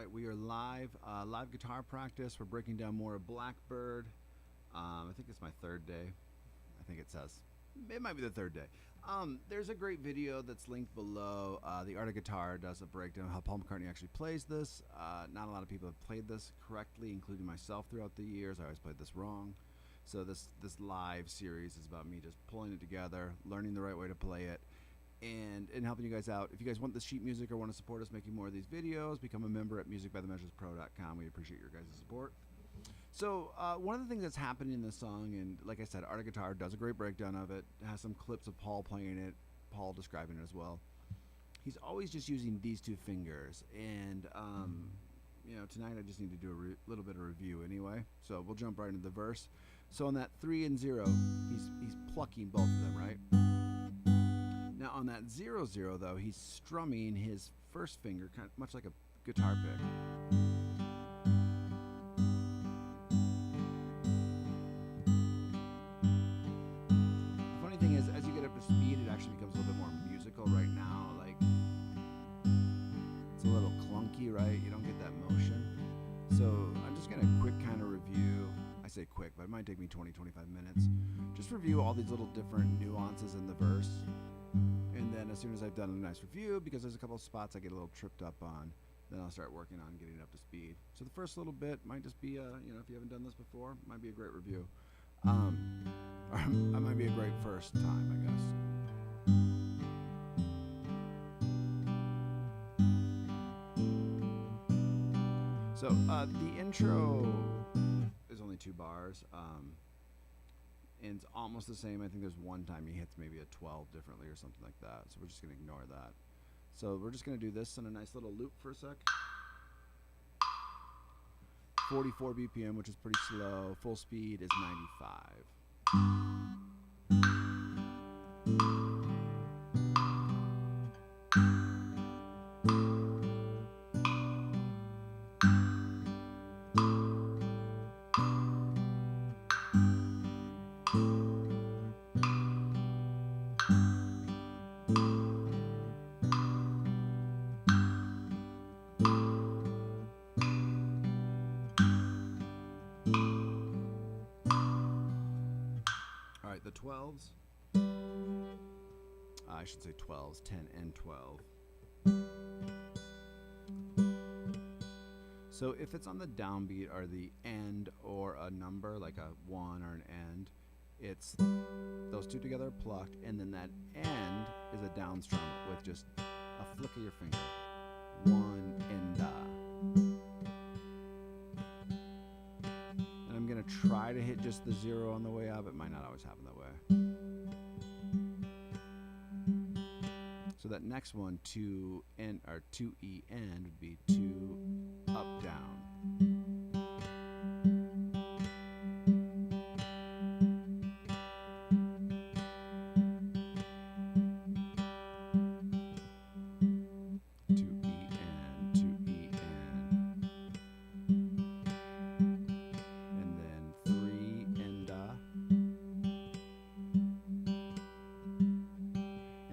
right, we are live, live guitar practice. We're breaking down more of Blackbird. I think it's my third day. I think it says. It might be the third day. There's a great video that's linked below. The Art of Guitar does a breakdown of how Paul McCartney actually plays this. Not a lot of people have played this correctly, including myself throughout the years. I always played this wrong. So this live series is about me just pulling it together, learning the right way to play it, and helping you guys out. If you guys want the sheet music or want to support us making more of these videos, become a member at musicbythemeasurespro.com. We appreciate your guys' support. So one of the things that's happening in this song, and like I said, Art of Guitar does a great breakdown of it. It has some clips of Paul playing it, Paul describing it as well. He's always just using these two fingers, and you know, tonight I just need to do a little bit of review anyway. So we'll jump right into the verse. So on that 3 and 0, he's plucking both of them, right? Now on that 0 0 though, he's strumming his first finger, kind of much like a guitar pick. The funny thing is, as you get up to speed, it actually becomes a little bit more musical right now. Like, it's a little clunky, right? You don't get that motion. So I'm just gonna quick kind of review. I say quick, but it might take me 20-25 minutes. Just review all these little different nuances in the verse. And then as soon as I've done a nice review, because there's a couple of spots I get a little tripped up on, then I'll start working on getting up to speed. So the first little bit might just be, you know, if you haven't done this before, might be a great review. Or it might be a great first time, I guess. So the intro is only 2 bars. And it's almost the same. I think there's one time he hits maybe a 12 differently or something like that. So we're just going to ignore that. So we're just going to do this in a nice little loop for a sec. 44 BPM, which is pretty slow. Full speed is 95. Alright, the 12s, I should say 12s, 10 and 12. So if it's on the downbeat or the end or a number, like a 1 or an end, it's those two together plucked, and then that end is a down strum with just a flick of your finger. 1 and I'm going to try to hit just the 0 on the way up. It might not always happen that way. So that next one, 2 and or 2E end would be 2 up down.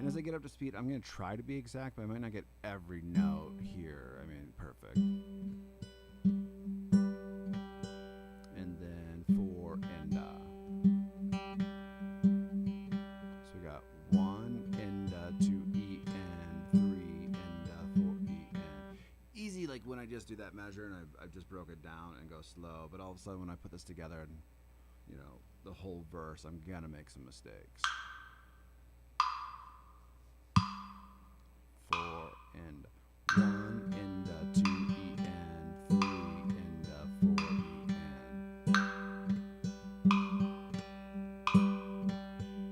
As I get up to speed, I'm going to try to be exact, but I might not get every note here. I mean, perfect. And then 4 and So we got 1 and 2 E and 3 and 4 E and. Easy, like when I just do that measure and I've just broke it down and go slow. But all of a sudden, when I put this together and, you know, the whole verse, I'm gonna make some mistakes. 4 and 1 and 2 E and 3 and 4 E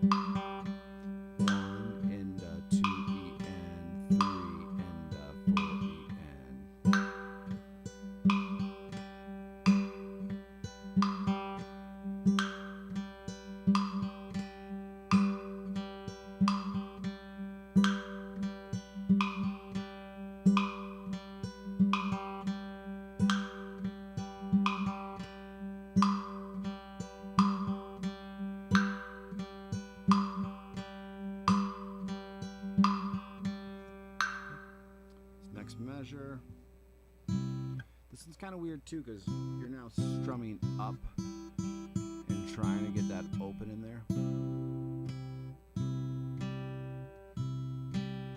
and 1 and 2 E and 3 and 4 E and. Next measure. This one's kind of weird too because you're now strumming up and trying to get that open in there.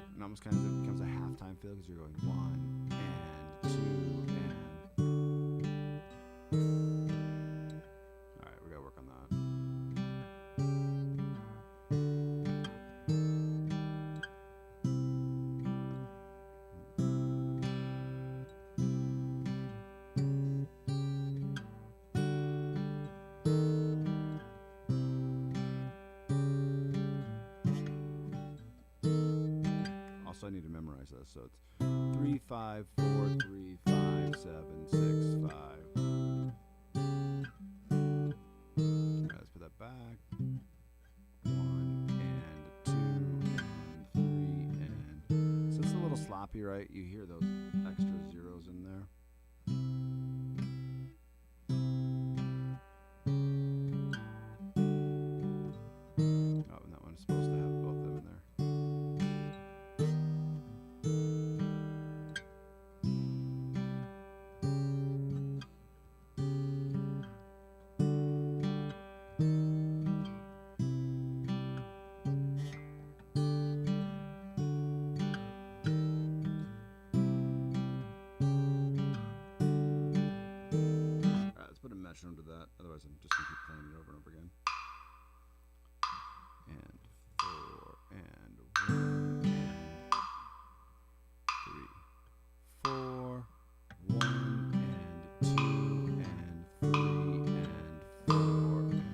And almost kind of becomes a halftime feel because you're going 1 and 2 and. Alright, we gotta work on that. Also, I need to memorize this, so it's 3 5 4 3 5 7 6 5. Alright, let's put that back. 1 and 2 and 3 and. So it's a little sloppy, right? You hear those extra zeros in there. Oh, and that one's supposed to have both of them in there. Metronome to that, otherwise I'm just gonna keep playing it over and over again. And 4 and 1 and 3 4 1 and 2 and 3 and 4 and.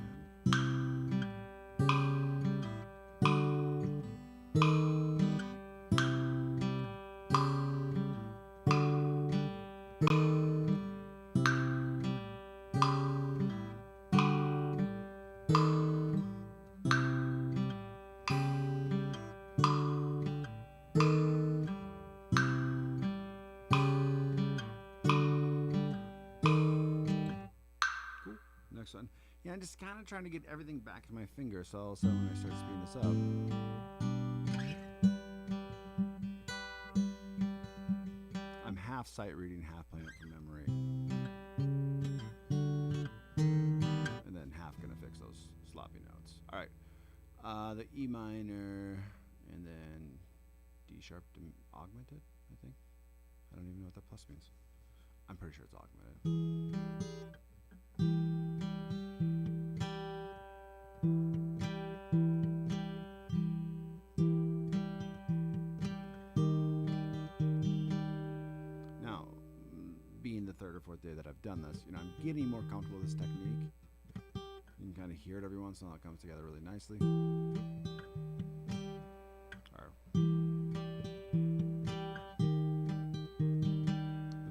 Next one. Yeah, I'm just kind of trying to get everything back to my finger, so all of a sudden when I start speeding this up. I'm half sight reading, half playing it from memory. And then half gonna fix those sloppy notes. Alright. The E minor, and then D sharp augmented, I think. I don't even know what that plus means. I'm pretty sure it's augmented. Now, being the third or fourth day that I've done this, I'm getting more comfortable with this technique. You can kind of hear it every once in a while. It comes together really nicely. The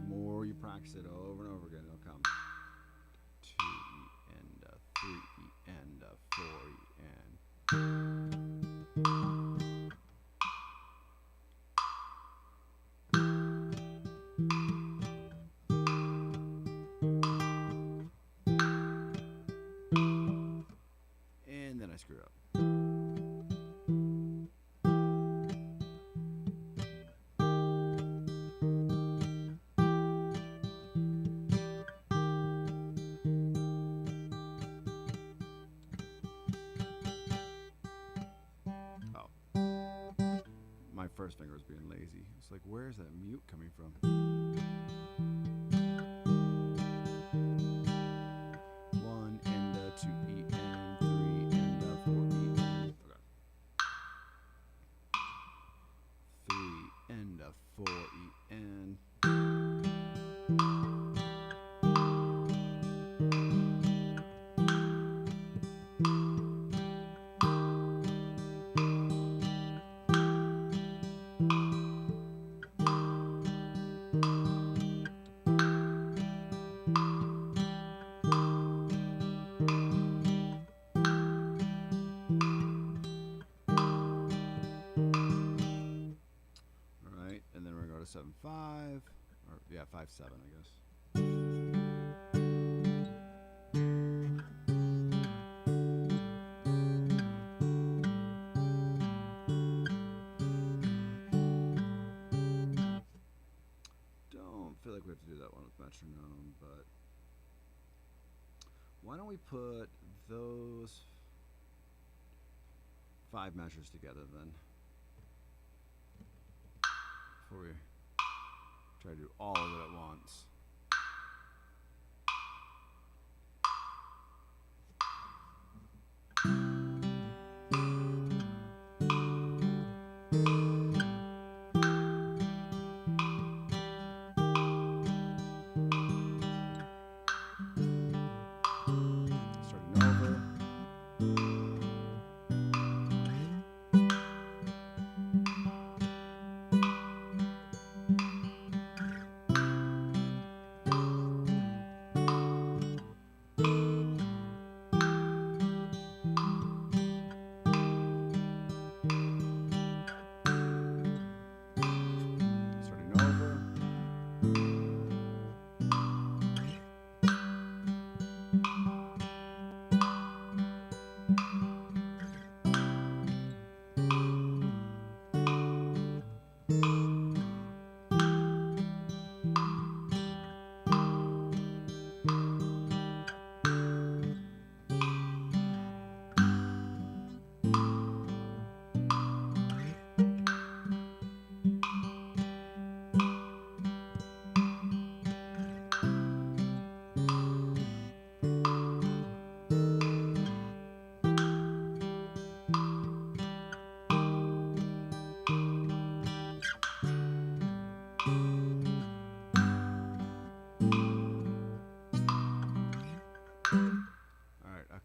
more you practice it over and over again, it'll come. 2 E and 3 E and 4 E and. And then I screw up. My first finger was being lazy. It's like, where is that mute coming from? 1 and 2 E and 3 and 4 E and. Okay. 3 and 4 E and. And then we're going to go to 7/5, or yeah, 5/7, I guess. Don't feel like we have to do that that one with metronome, but why don't we put those 5 measures together then, before we try to do all of it at once.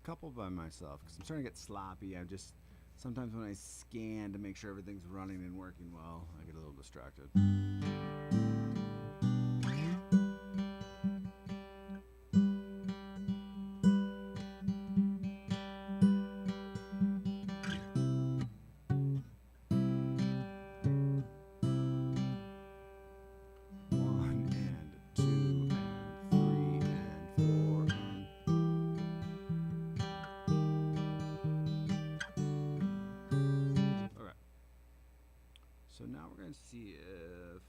Couple by myself because I'm starting to get sloppy. I just sometimes when I scan to make sure everything's running and working well, I get a little distracted. So now we're going to see if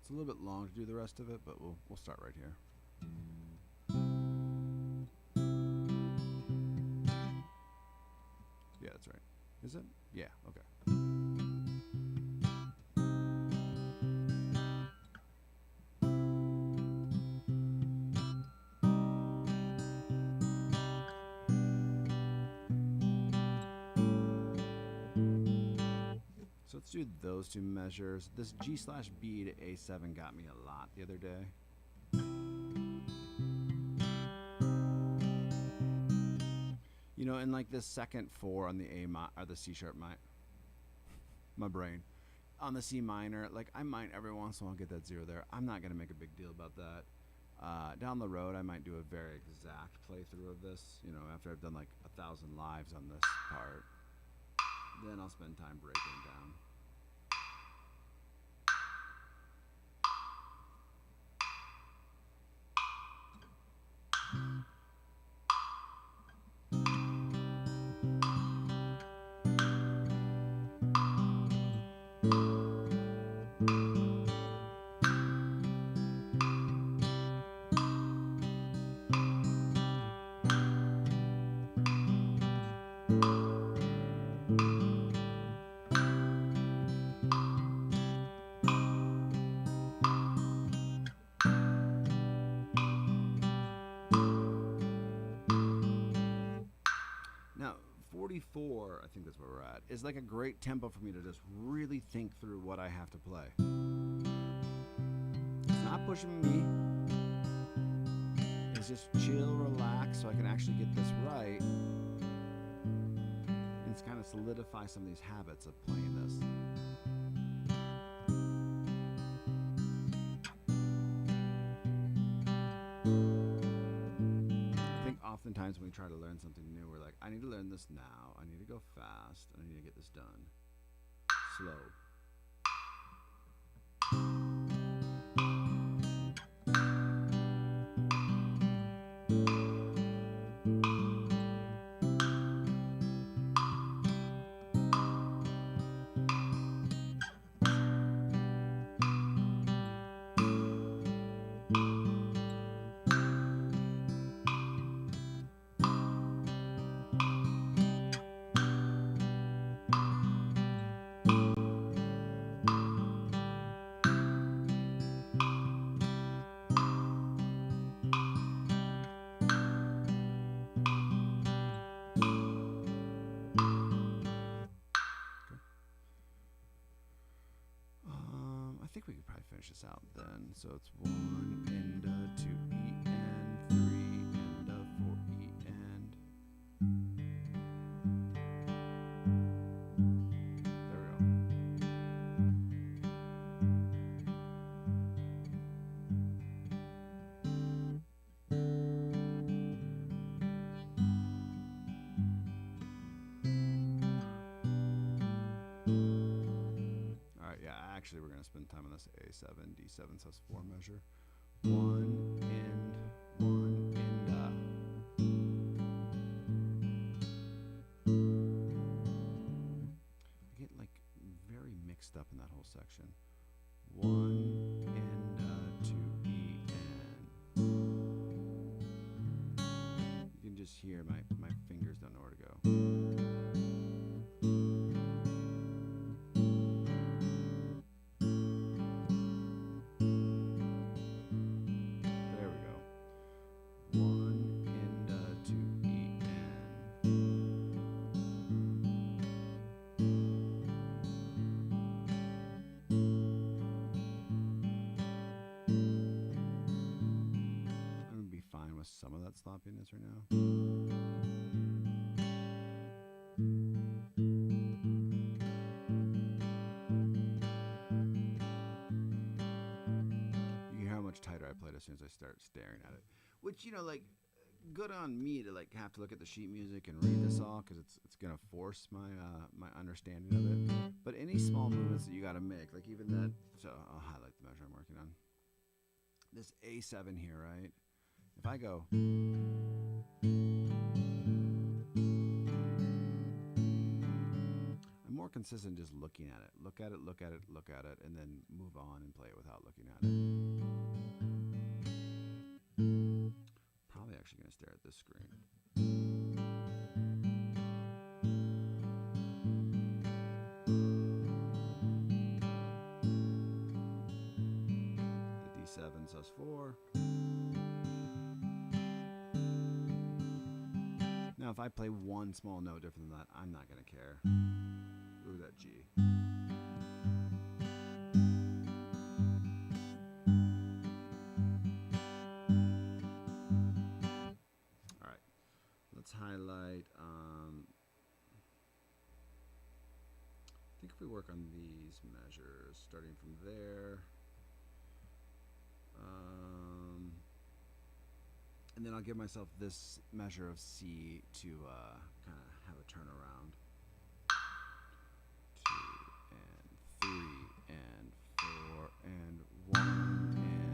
it's a little bit long to do the rest of it, but we'll start right here. Yeah, that's right. Is it? Yeah, okay. So let's do those 2 measures. This G/B to A7 got me a lot the other day. You know, and like this second 4 on the or the C sharp my brain. On the C minor, like I might every once in a while get that 0 there. I'm not gonna make a big deal about that. Down the road, I might do a very exact playthrough of this. You know, after I've done like 1,000 lives on this part, then I'll spend time breaking it down. Now, 44, I think that's where we're at, is like a great tempo for me to just really think through what I have to play. It's not pushing me. It's just chill, relax, so I can actually get this right. And it's kind of solidify some of these habits of playing this. Oftentimes when we try to learn something new, we're like, I need to learn this now. I need to go fast, and I need to get this done slow. think we could probably finish this out then. So it's 1 and 2 E and 3 and 4 E and. There we go. All right, yeah, actually we're going to spend time on this A7, D7 sus4 measure. 1 and 1 and I get like very mixed up in that whole section. 1 and 2 E and. You can just hear my fingers don't know where to go. There we go. 1 and 2 E and. I'm gonna be fine with some of that sloppiness right now. You hear how much tighter I played as soon as I start staring at it. Which, you know, like, good on me to like have to look at the sheet music and read this all, because it's gonna force my my understanding of it. But any small movements that you gotta make, like even that. So I'll highlight the measure I'm working on. This A7 here, right? If I go. I'm more consistent just looking at it. Look at it, look at it, look at it, and then move on and play it without looking at it. Probably actually going to stare at this screen. The D7 sus4. Now if I play one small note different than that, I'm not going to care. Ooh, that G. All right, let's highlight. I think if we work on these measures, starting from there, and then I'll give myself this measure of C to kind of have a turnaround. 2 and 3 and 4 and 1 and.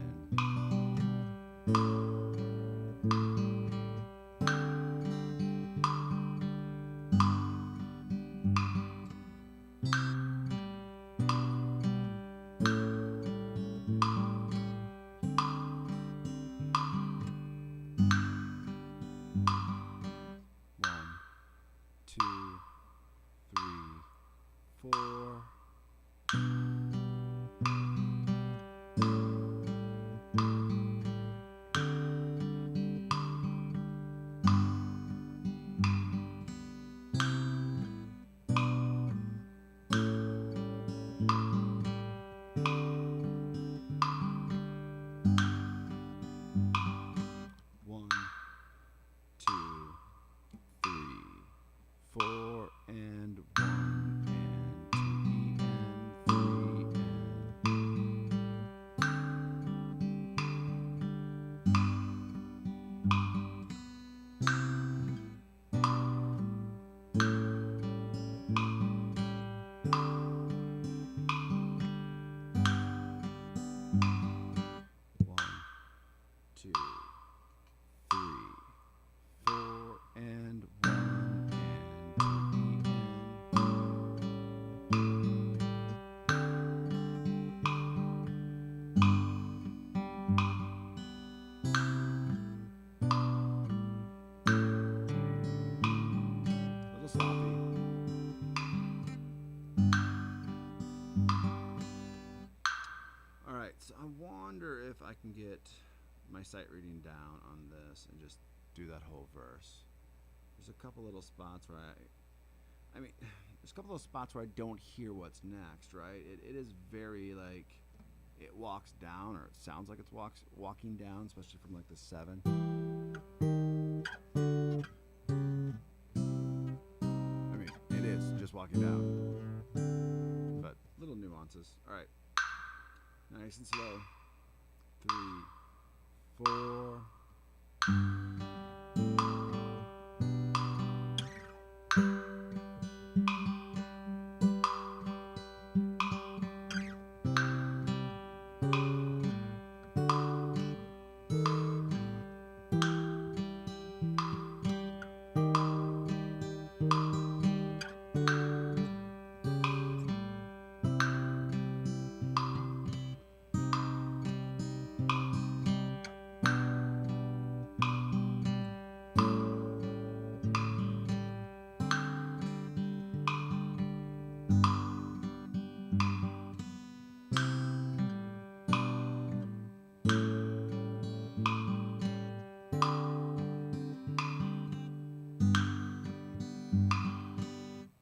So I wonder if I can get my sight reading down on this and just do that whole verse. There's a couple little spots where I mean, there's a couple of spots where I don't hear what's next, right? It is very like it walks down, or it sounds like it's walking down, especially from like the 7. I mean, it is just walking down, but little nuances. All right, nice and slow. 3, 4.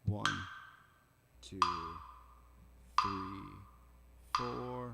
One, 2, 3, 4.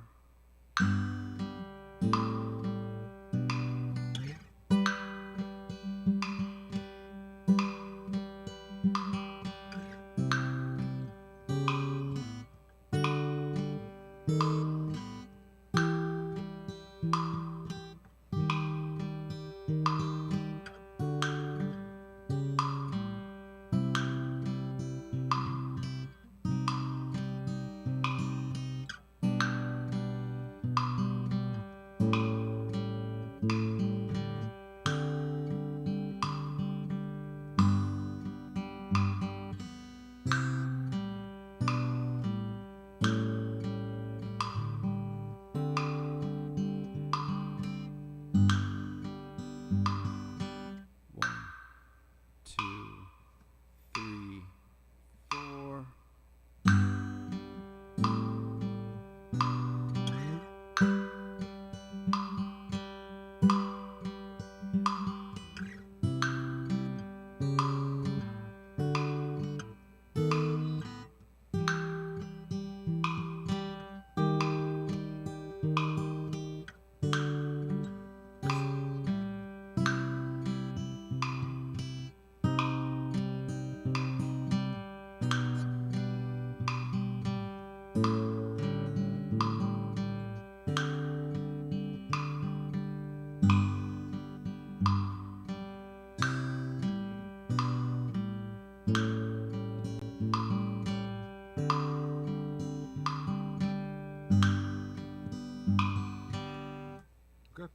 Okay,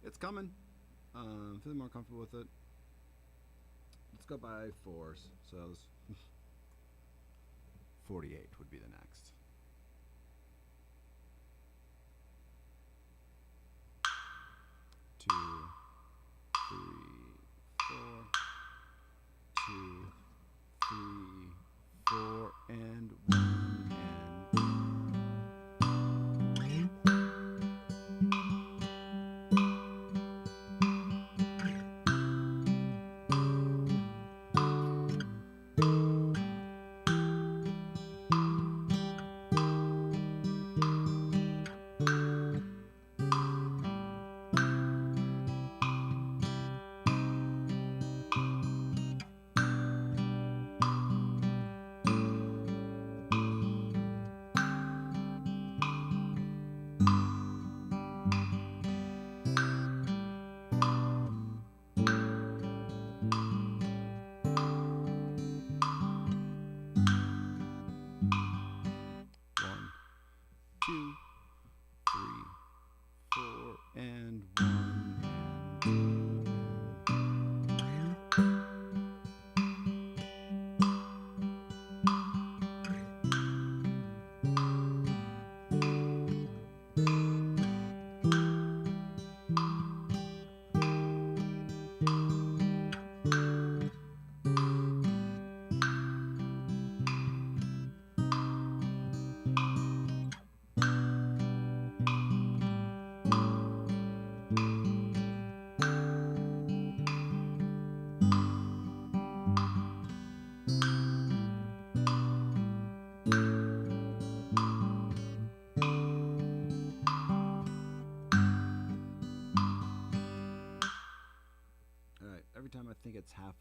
it's coming. Feeling more comfortable with it. Let's go by 4s. So 48 would be the next. 2, 3, 4. 2, 3, 4, and 1, and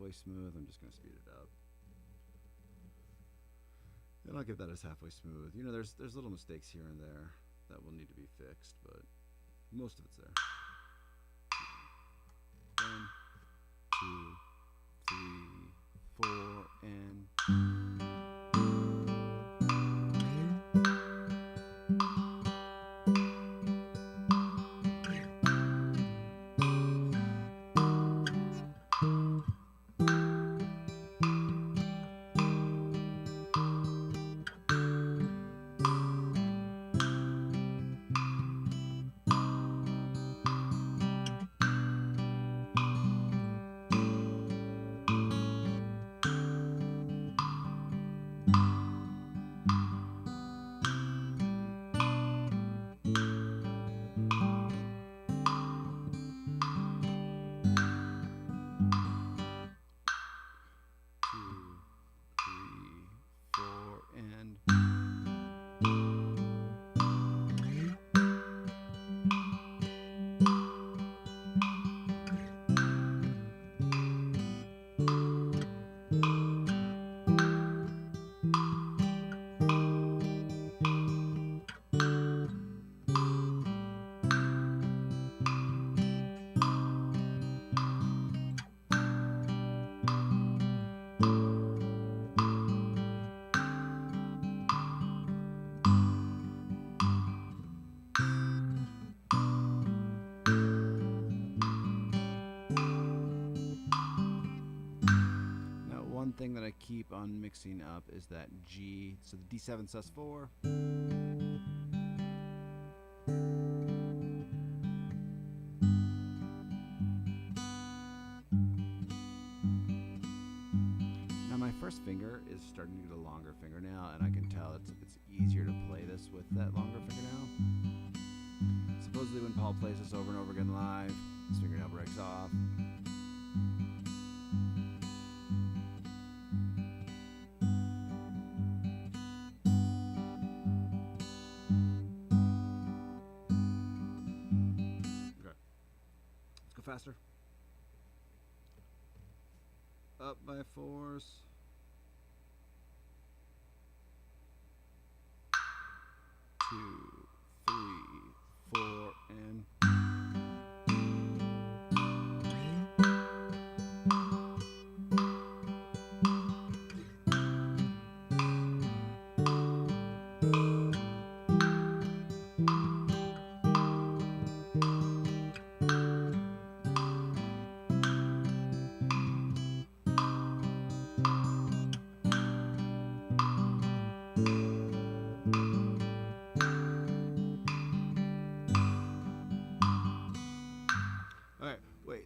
halfway smooth. I'm just going to speed it up. And I'll give that as halfway smooth. You know, there's little mistakes here and there that will need to be fixed, but most of it's there. 1, 2, 3, 4, and... Thing that I keep on mixing up is that G, so the D7 sus4. Now my first finger is starting to get a longer fingernail, and I can tell it's easier to play this with that longer fingernail. Supposedly when Paul plays this over and over again live, his fingernail breaks off. Faster. Up by 4s. 2, 3, 4, and...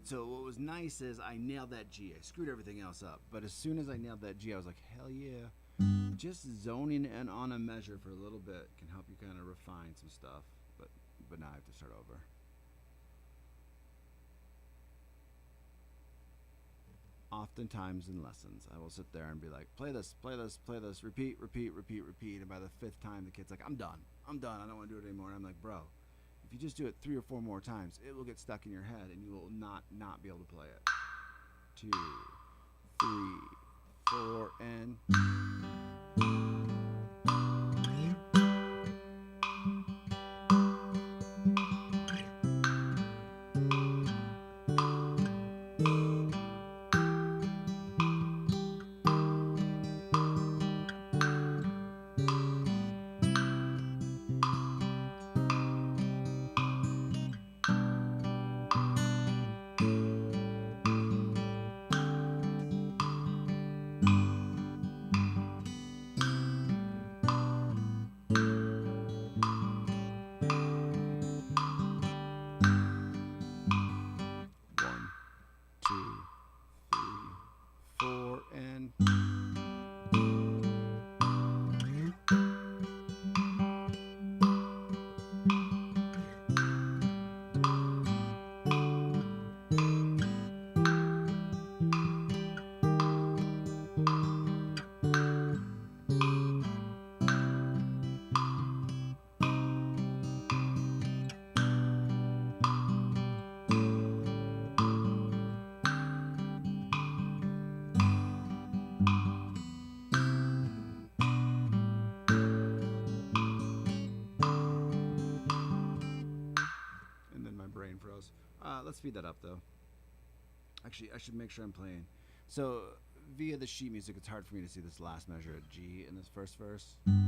So what was nice is I nailed that G. I screwed everything else up. But as soon as I nailed that G, I was like, hell yeah. Just zoning in on a measure for a little bit can help you kind of refine some stuff. But now I have to start over. Oftentimes in lessons, I will sit there and be like, play this, play this, play this, repeat, repeat, repeat, repeat. And by the 5th time, the kid's like, I'm done. I'm done. I don't want to do it anymore. And I'm like, bro. If you just do it 3 or 4 more times, it will get stuck in your head and you will not be able to play it. 2, 3, 4, and... let's speed that up though. Actually, I should make sure I'm playing. So via the sheet music, it's hard for me to see this last measure at G in this first verse. Okay.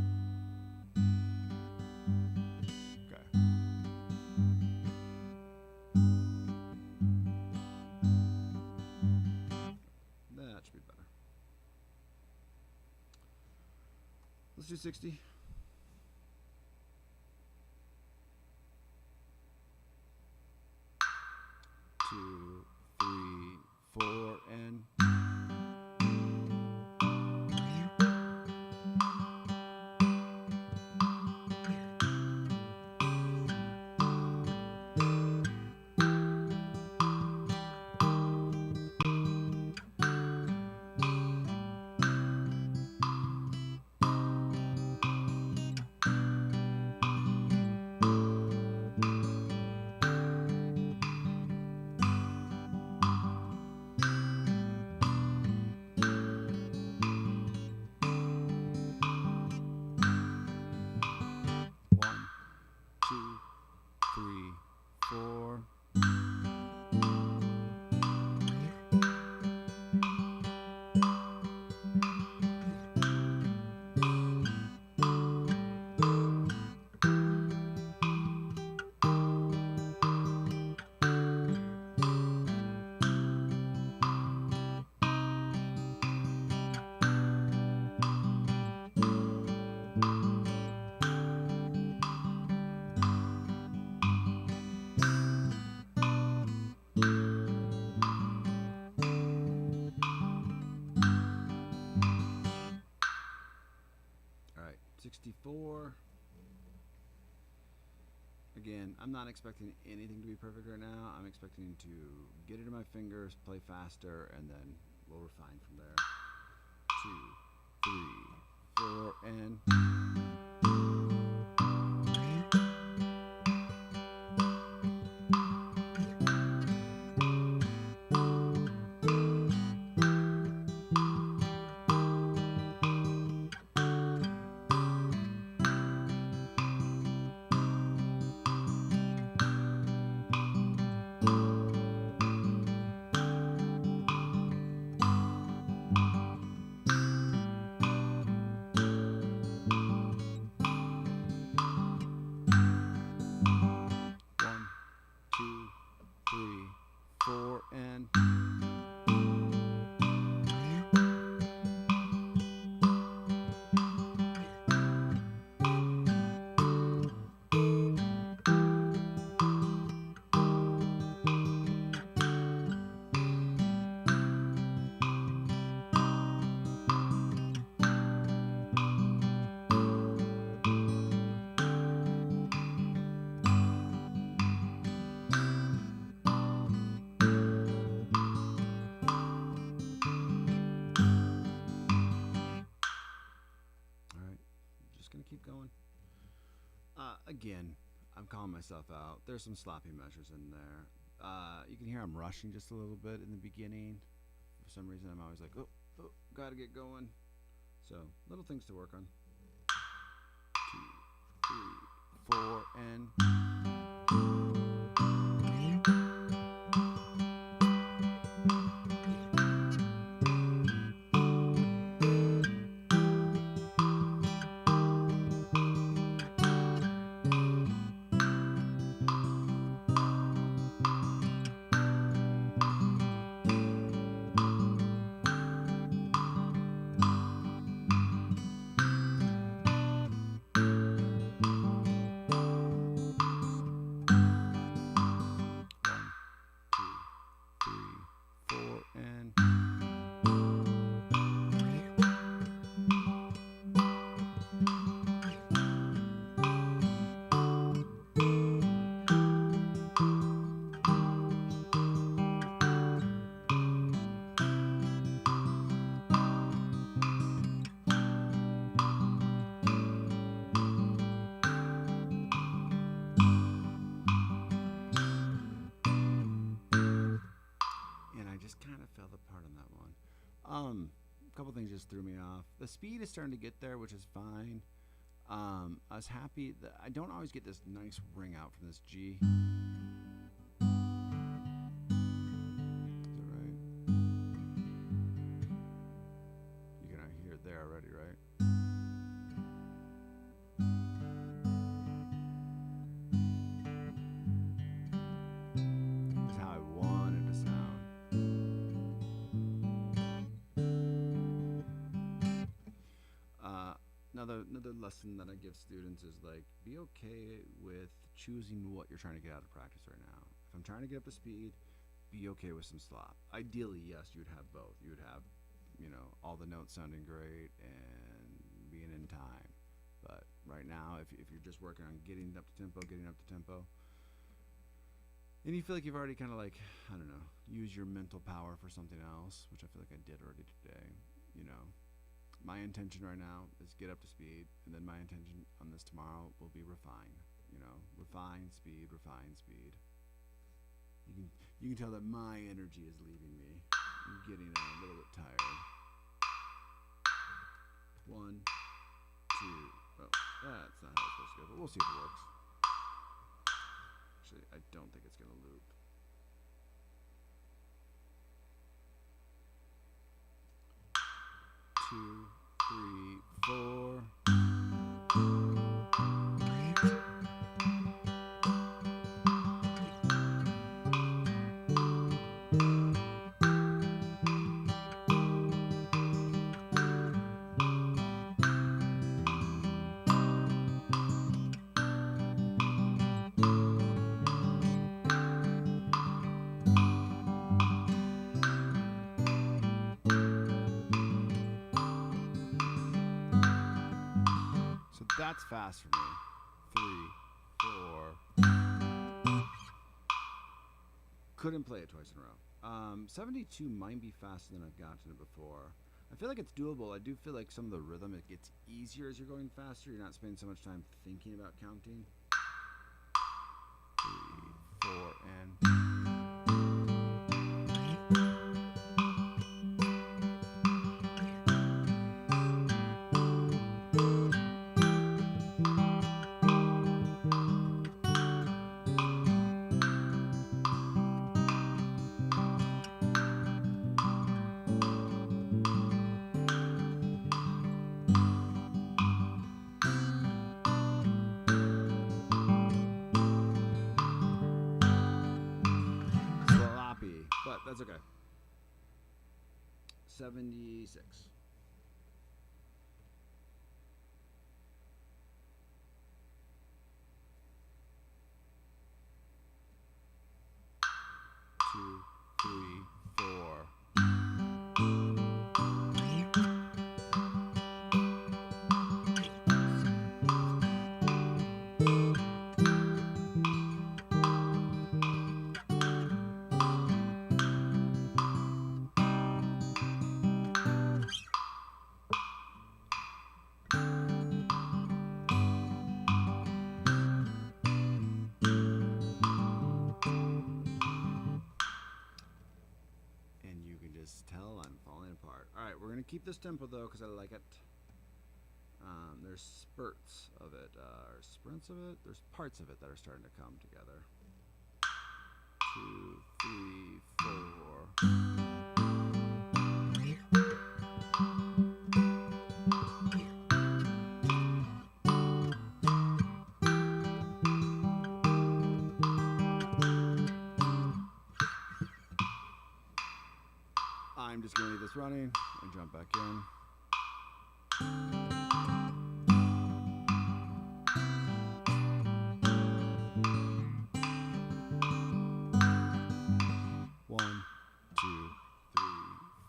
That should be better. Let's do 60. Two, three, four, and one, two, three, four. All right, 64. Again, I'm not expecting anything to be perfect right now. I'm expecting to get it in my fingers, play faster, and then we'll refine from there. 2, 3, 4, and one, two, three, four, and gonna keep going. Again, I'm calling myself out. There's some sloppy measures in there. You can hear I'm rushing just a little bit in the beginning. For some reason, I'm always like, oh, gotta get going. So, little things to work on. 2, 3, 4, and a couple things just threw me off. The speed is starting to get there, which is fine. I was happy that I don't always get this nice ring out from this G. another lesson that I give students is like, be okay with choosing what you're trying to get out of practice right now. If I'm trying to get up to speed, be okay with some slop. Ideally, yes, you would have both. You would have, all the notes sounding great and being in time. But right now, if you're just working on getting up to tempo, and you feel like you've already kind of like, I don't know, use your mental power for something else, which I feel like I did already today, my intention right now is get up to speed, and then my intention on this tomorrow will be refine. Refine speed, refine speed. You can tell that my energy is leaving me. I'm getting a little bit tired. 1, 2. Oh, that's not how it's supposed to go, but we'll see if it works. Actually, I don't think it's gonna loop. 2, 3, 4. That's fast for me. 3, 4. Couldn't play it twice in a row. 72 might be faster than I've gotten it before. I feel like it's doable. I do feel like some of the rhythm, it gets easier as you're going faster. You're not spending so much time thinking about counting. 3, 4, and... But that's okay. 76. 2, 3, 4. Tell I'm falling apart. Alright, we're going to keep this tempo though because I like it. There's spurts of it, or sprints of it. There's parts of it that are starting to come together. 2, 3, 4. I'm just going to leave this running and jump back in. One, 2, 3,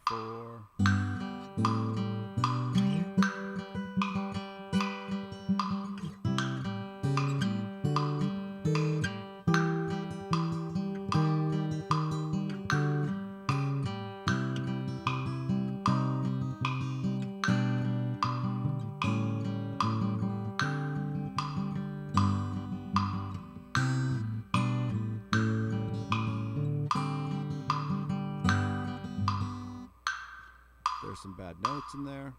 4. There's some bad notes in there.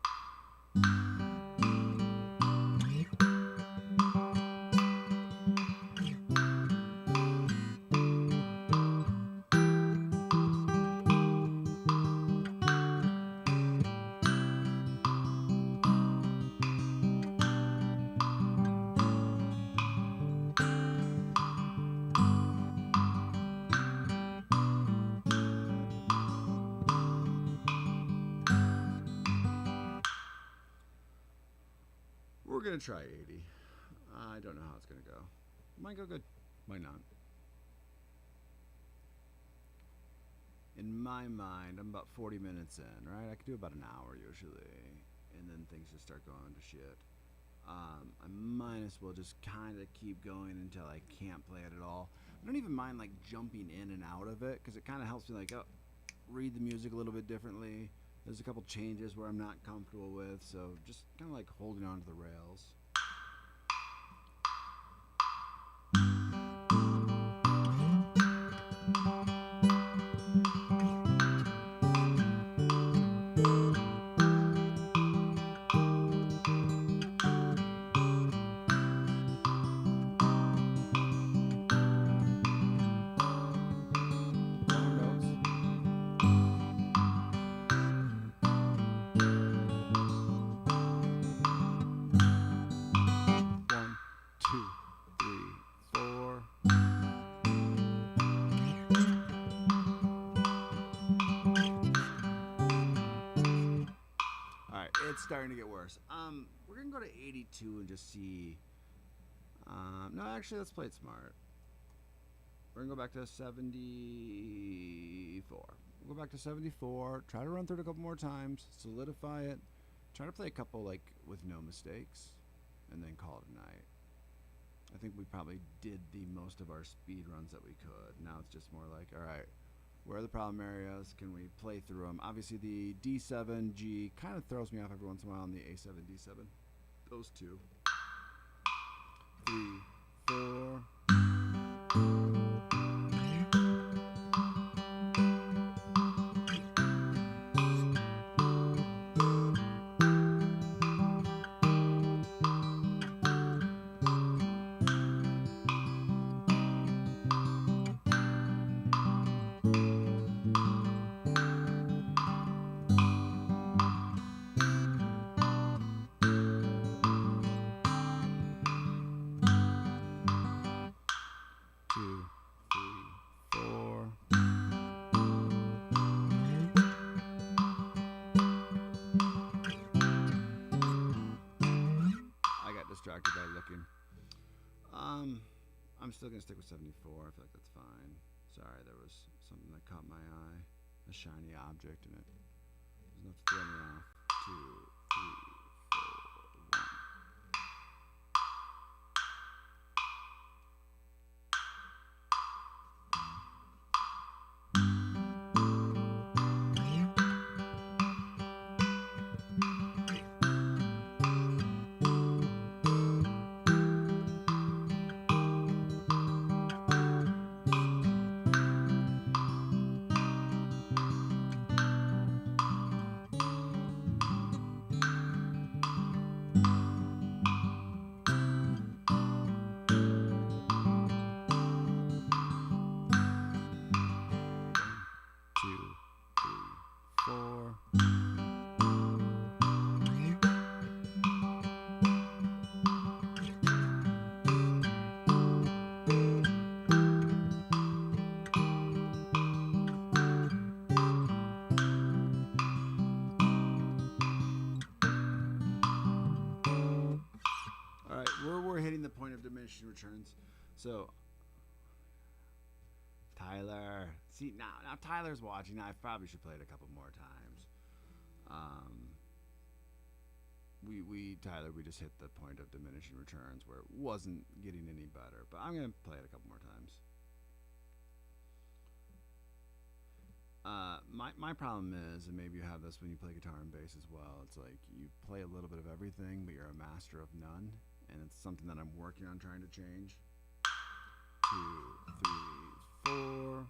gonna try 80. I don't know how it's gonna go. Might go good, might not. In my mind, I'm about 40 minutes in, right? I could do about an hour usually, and then things just start going to shit. I might as well just kind of keep going until I can't play it at all. I don't even mind like jumping in and out of it because it kind of helps me like read the music a little bit differently. There's a couple changes where I'm not comfortable with, so just kind of like holding on to the rails. It's starting to get worse. We're gonna go to 82 and just see. No, actually, let's play it smart. We're gonna go back to 74. We'll go back to 74. Try to run through it a couple more times. Solidify it. Try to play a couple like with no mistakes, and then call it a night. I think we probably did the most of our speed runs that we could. Now it's just more like, all right. Where are the problem areas? Can we play through them? Obviously, the D7, G kind of throws me off every once in a while on the A7, D7. Those two. 3, 4. Distracted by looking. I'm still gonna stick with 74. I feel like that's fine. Sorry, there was something that caught my eye, a shiny object, and it was enough to throw me off. 2, 3, 4, 1. We're hitting the point of diminishing returns. So Tyler, see now Tyler's watching. I probably should play it a couple more times. Tyler, we just hit the point of diminishing returns where it wasn't getting any better. But I'm gonna play it a couple more times. My problem is, and maybe you have this when you play guitar and bass as well, it's like you play a little bit of everything, but you're a master of none, and it's something that I'm working on trying to change. 2, 3, 4.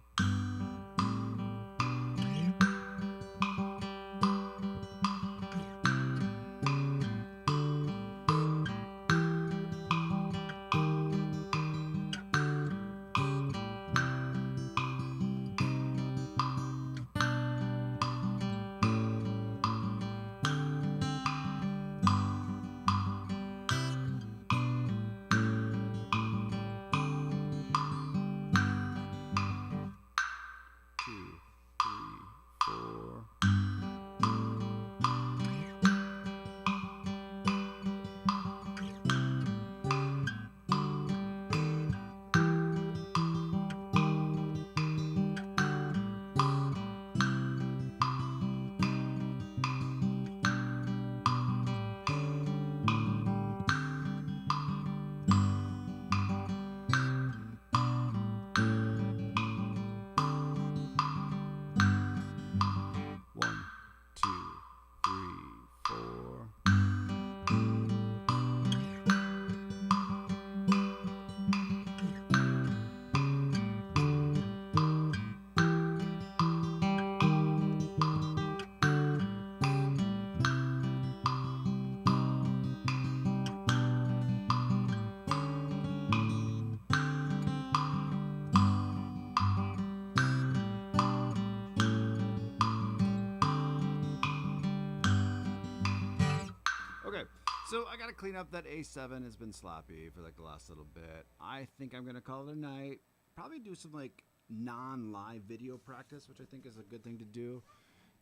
Okay, so I gotta clean up that A7 has been sloppy for like the last little bit. I think I'm gonna call it a night. Probably do some like non-live video practice, which I think is a good thing to do.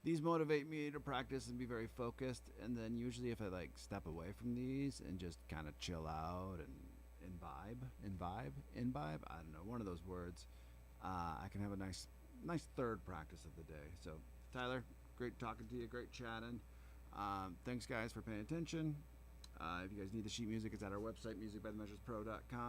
These motivate me to practice and be very focused, and then usually if I like step away from these and just kind of chill out and imbibe, I don't know, one of those words, I can have a nice third practice of the day. So Tyler, great talking to you, great chatting. Thanks guys for paying attention. If you guys need the sheet music, it's at our website, musicbythemeasurespro.com.